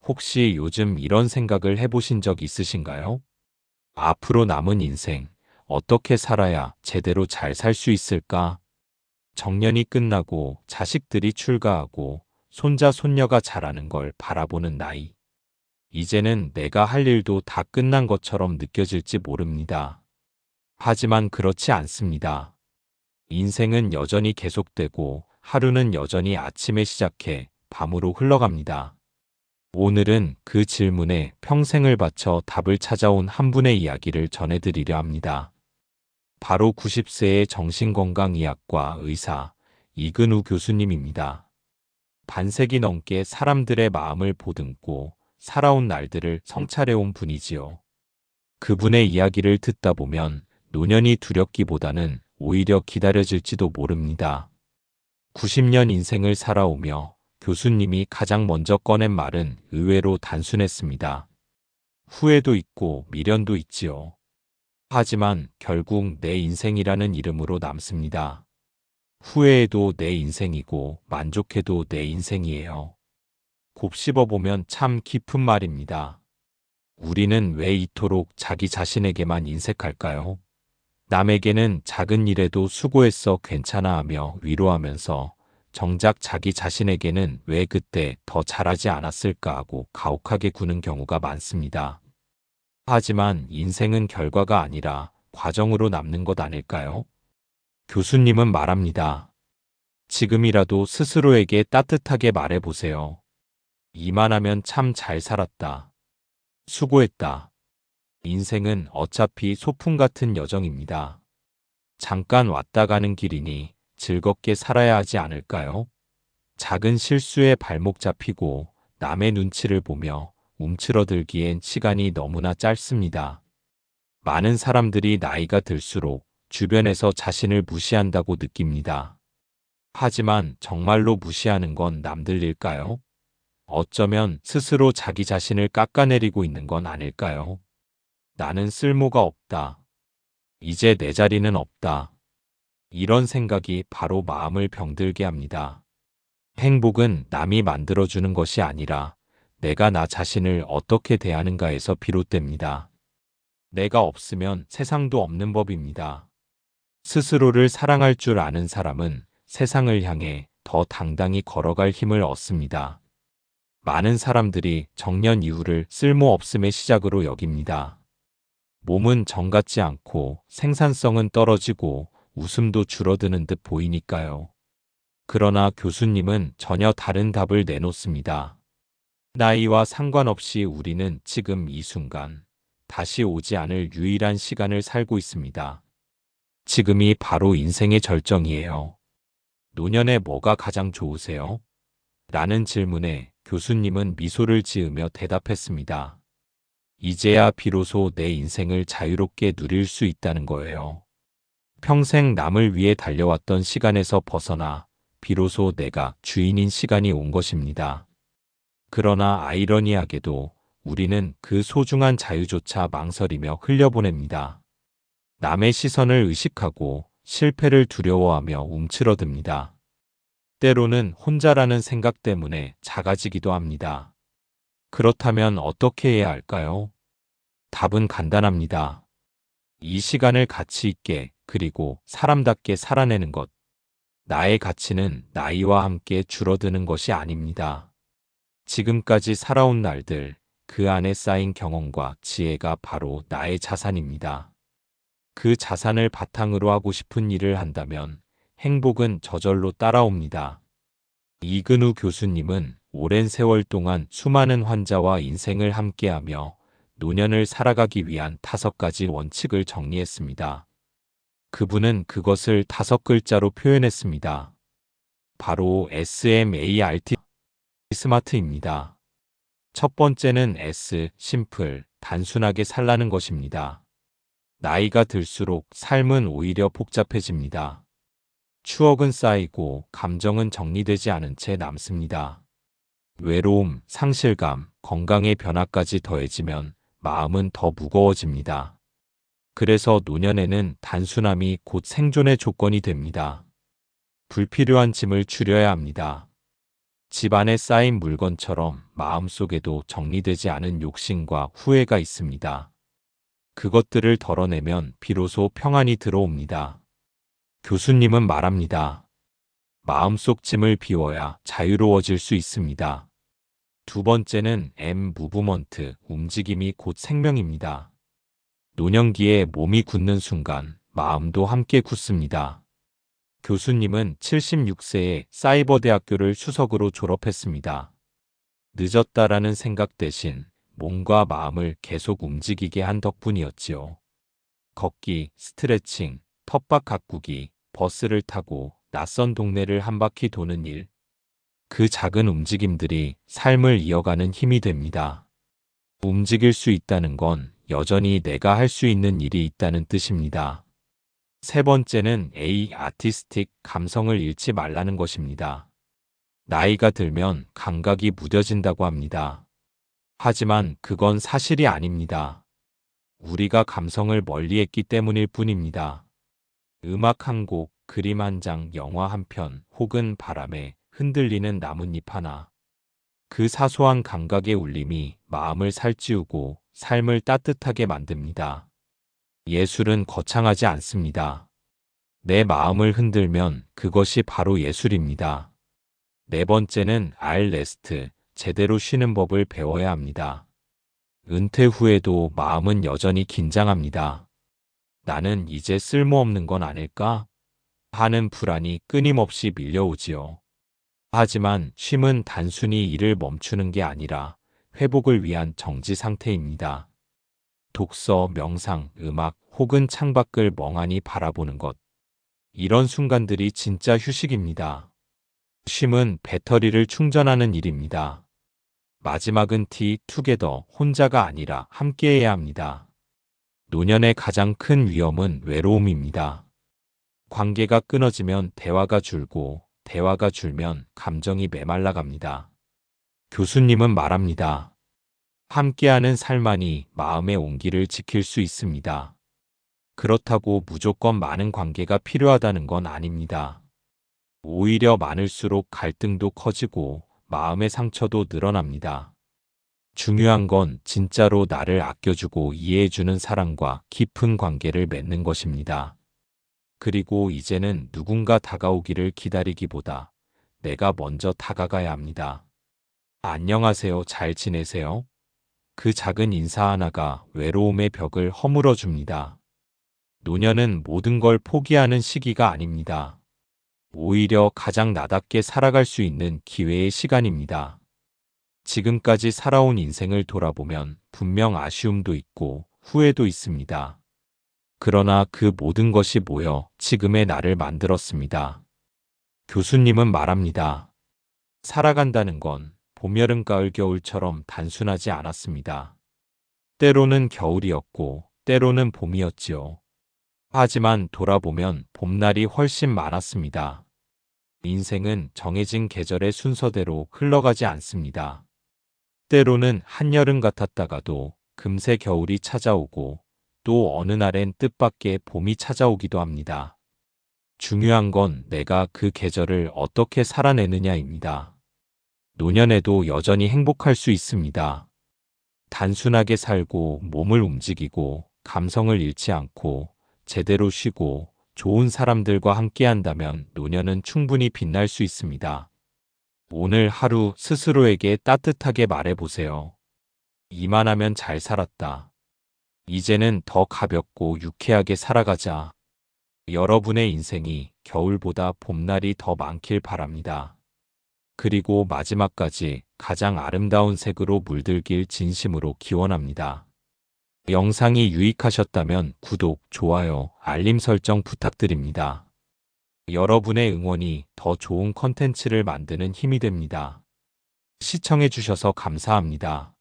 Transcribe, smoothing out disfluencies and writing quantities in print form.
혹시 요즘 이런 생각을 해보신 적 있으신가요? 앞으로 남은 인생, 어떻게 살아야 제대로 잘 살 수 있을까? 정년이 끝나고 자식들이 출가하고 손자, 손녀가 자라는 걸 바라보는 나이. 이제는 내가 할 일도 다 끝난 것처럼 느껴질지 모릅니다. 하지만 그렇지 않습니다. 인생은 여전히 계속되고 하루는 여전히 아침에 시작해 밤으로 흘러갑니다. 오늘은 그 질문에 평생을 바쳐 답을 찾아온 한 분의 이야기를 전해드리려 합니다. 바로 90세의 정신건강의학과 의사 이근우 교수님입니다. 반세기 넘게 사람들의 마음을 보듬고 살아온 날들을 성찰해온 분이지요. 그분의 이야기를 듣다 보면 노년이 두렵기보다는 오히려 기다려질지도 모릅니다. 90년 인생을 살아오며 교수님이 가장 먼저 꺼낸 말은 의외로 단순했습니다. 후회도 있고 미련도 있지요. 하지만 결국 내 인생이라는 이름으로 남습니다. 후회해도 내 인생이고 만족해도 내 인생이에요. 곱씹어보면 참 깊은 말입니다. 우리는 왜 이토록 자기 자신에게만 인색할까요? 남에게는 작은 일에도 수고했어 괜찮아 하며 위로하면서 정작 자기 자신에게는 왜 그때 더 잘하지 않았을까 하고 가혹하게 구는 경우가 많습니다. 하지만 인생은 결과가 아니라 과정으로 남는 것 아닐까요? 교수님은 말합니다. 지금이라도 스스로에게 따뜻하게 말해보세요. 이만하면 참 잘 살았다. 수고했다. 인생은 어차피 소풍 같은 여정입니다. 잠깐 왔다 가는 길이니 즐겁게 살아야 하지 않을까요? 작은 실수에 발목 잡히고 남의 눈치를 보며 움츠러들기엔 시간이 너무나 짧습니다. 많은 사람들이 나이가 들수록 주변에서 자신을 무시한다고 느낍니다. 하지만 정말로 무시하는 건 남들 일까요? 어쩌면 스스로 자기 자신을 깎아내리고 있는 건 아닐까요? 나는 쓸모가 없다. 이제 내 자리는 없다. 이런 생각이 바로 마음을 병들게 합니다. 행복은 남이 만들어주는 것이 아니라 내가 나 자신을 어떻게 대하는가에서 비롯됩니다. 내가 없으면 세상도 없는 법입니다. 스스로를 사랑할 줄 아는 사람은 세상을 향해 더 당당히 걸어갈 힘을 얻습니다. 많은 사람들이 정년 이후를 쓸모없음의 시작으로 여깁니다. 몸은 정같지 않고 생산성은 떨어지고 웃음도 줄어드는 듯 보이니까요. 그러나 교수님은 전혀 다른 답을 내놓습니다. 나이와 상관없이 우리는 지금 이 순간 다시 오지 않을 유일한 시간을 살고 있습니다. 지금이 바로 인생의 절정이에요. 노년에 뭐가 가장 좋으세요? 라는 질문에 교수님은 미소를 지으며 대답했습니다. 이제야 비로소 내 인생을 자유롭게 누릴 수 있다는 거예요. 평생 남을 위해 달려왔던 시간에서 벗어나 비로소 내가 주인인 시간이 온 것입니다. 그러나 아이러니하게도 우리는 그 소중한 자유조차 망설이며 흘려보냅니다. 남의 시선을 의식하고 실패를 두려워하며 움츠러듭니다. 때로는 혼자라는 생각 때문에 작아지기도 합니다. 그렇다면 어떻게 해야 할까요? 답은 간단합니다. 이 시간을 가치 있게 그리고 사람답게 살아내는 것. 나의 가치는 나이와 함께 줄어드는 것이 아닙니다. 지금까지 살아온 날들, 그 안에 쌓인 경험과 지혜가 바로 나의 자산입니다. 그 자산을 바탕으로 하고 싶은 일을 한다면 행복은 저절로 따라옵니다. 이근우 교수님은 오랜 세월 동안 수많은 환자와 인생을 함께하며 노년을 살아가기 위한 5가지 원칙을 정리했습니다. 그분은 그것을 5글자로 표현했습니다. 바로 SMART, 스마트입니다. 첫 번째는 S, 심플, 단순하게 살라는 것입니다. 나이가 들수록 삶은 오히려 복잡해집니다. 추억은 쌓이고 감정은 정리되지 않은 채 남습니다. 외로움, 상실감, 건강의 변화까지 더해지면 마음은 더 무거워집니다. 그래서 노년에는 단순함이 곧 생존의 조건이 됩니다. 불필요한 짐을 줄여야 합니다. 집 안에 쌓인 물건처럼 마음속에도 정리되지 않은 욕심과 후회가 있습니다. 그것들을 덜어내면 비로소 평안이 들어옵니다. 교수님은 말합니다. 마음속 짐을 비워야 자유로워질 수 있습니다. 두 번째는 무브먼트, 움직임이 곧 생명입니다. 노년기에 몸이 굳는 순간 마음도 함께 굳습니다. 교수님은 76세에 사이버대학교를 수석으로 졸업했습니다. 늦었다라는 생각 대신 몸과 마음을 계속 움직이게 한 덕분이었지요. 걷기, 스트레칭, 텃밭 가꾸기, 버스를 타고 낯선 동네를 한 바퀴 도는 일. 그 작은 움직임들이 삶을 이어가는 힘이 됩니다. 움직일 수 있다는 건 여전히 내가 할 수 있는 일이 있다는 뜻입니다. 세 번째는 아티스틱, 감성을 잃지 말라는 것입니다. 나이가 들면 감각이 무뎌진다고 합니다. 하지만 그건 사실이 아닙니다. 우리가 감성을 멀리했기 때문일 뿐입니다. 음악 한 곡, 그림 한 장, 영화 한 편, 혹은 바람에 흔들리는 나뭇잎 하나. 그 사소한 감각의 울림이 마음을 살찌우고 삶을 따뜻하게 만듭니다. 예술은 거창하지 않습니다. 내 마음을 흔들면 그것이 바로 예술입니다. 네 번째는 레스트, 제대로 쉬는 법을 배워야 합니다. 은퇴 후에도 마음은 여전히 긴장합니다. 나는 이제 쓸모없는 건 아닐까? 하는 불안이 끊임없이 밀려오지요. 하지만 쉼은 단순히 일을 멈추는 게 아니라 회복을 위한 정지 상태입니다. 독서, 명상, 음악 혹은 창밖을 멍하니 바라보는 것. 이런 순간들이 진짜 휴식입니다. 쉼은 배터리를 충전하는 일입니다. 마지막은 투게더, 혼자가 아니라 함께해야 합니다. 노년의 가장 큰 위험은 외로움입니다. 관계가 끊어지면 대화가 줄고 대화가 줄면 감정이 메말라 갑니다. 교수님은 말합니다. 함께하는 삶만이 마음의 온기를 지킬 수 있습니다. 그렇다고 무조건 많은 관계가 필요하다는 건 아닙니다. 오히려 많을수록 갈등도 커지고 마음의 상처도 늘어납니다. 중요한 건 진짜로 나를 아껴주고 이해해주는 사람과 깊은 관계를 맺는 것입니다. 그리고 이제는 누군가 다가오기를 기다리기보다 내가 먼저 다가가야 합니다. 안녕하세요, 잘 지내세요? 그 작은 인사 하나가 외로움의 벽을 허물어 줍니다. 노년은 모든 걸 포기하는 시기가 아닙니다. 오히려 가장 나답게 살아갈 수 있는 기회의 시간입니다. 지금까지 살아온 인생을 돌아보면 분명 아쉬움도 있고 후회도 있습니다. 그러나 그 모든 것이 모여 지금의 나를 만들었습니다. 교수님은 말합니다. 살아간다는 건 봄, 여름, 가을, 겨울처럼 단순하지 않았습니다. 때로는 겨울이었고 때로는 봄이었지요. 하지만 돌아보면 봄날이 훨씬 많았습니다. 인생은 정해진 계절의 순서대로 흘러가지 않습니다. 때로는 한여름 같았다가도 금세 겨울이 찾아오고 또 어느 날엔 뜻밖의 봄이 찾아오기도 합니다. 중요한 건 내가 그 계절을 어떻게 살아내느냐입니다. 노년에도 여전히 행복할 수 있습니다. 단순하게 살고 몸을 움직이고 감성을 잃지 않고 제대로 쉬고 좋은 사람들과 함께한다면 노년은 충분히 빛날 수 있습니다. 오늘 하루 스스로에게 따뜻하게 말해보세요. 이만하면 잘 살았다. 이제는 더 가볍고 유쾌하게 살아가자. 여러분의 인생이 겨울보다 봄날이 더 많길 바랍니다. 그리고 마지막까지 가장 아름다운 색으로 물들길 진심으로 기원합니다. 영상이 유익하셨다면 구독, 좋아요, 알림 설정 부탁드립니다. 여러분의 응원이 더 좋은 컨텐츠를 만드는 힘이 됩니다. 시청해주셔서 감사합니다.